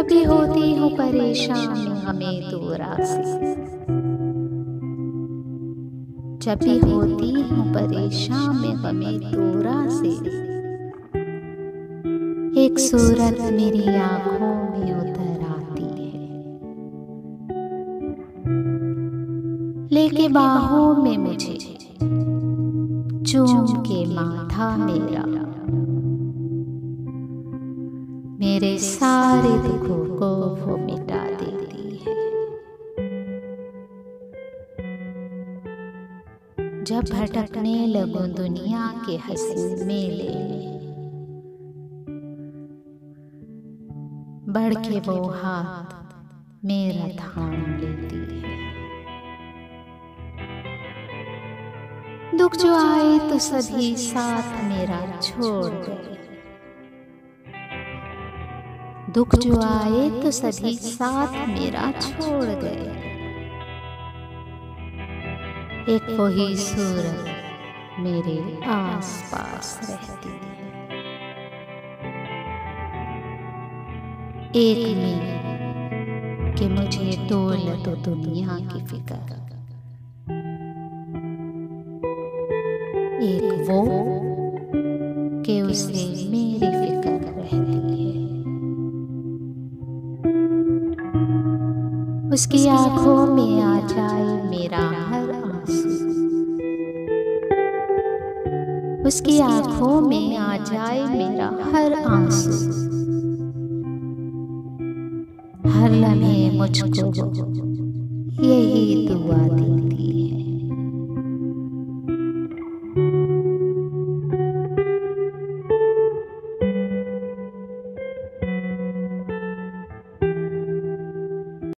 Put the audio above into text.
जब भी होती हूँ परेशान हमें दूरा से, जब भी होती हूँ परेशान में हमें दूरा से, एक सूरत मेरी आंखों में उतर आती है, लेके बाहों में मुझे चूम के माथा मेरा, मेरे सारे दुखों को वो मिटा देती है। जब भटकने लगूं दुनिया के हसीन मेले में, बढ़ के वो हाथ मेरा थाम लेती है। दुख जो आए तो सभी साथ मेरा छोड़ गए, दुख जो आए तो सभी साथ मेरा छोड़ गए। एक वही सूरत मेरे आस पास रहती है, एक में कि मुझे दौलत तो दुनिया की फिक्र, एक वो कि उसे मेरी फिक्र रहती है। उसकी आंखों में आ जाए मेरा हर आंसू, उसकी आंखों में आ जाए मेरा हर आंसू, हर लम्हे मुझको यही दुआ दी।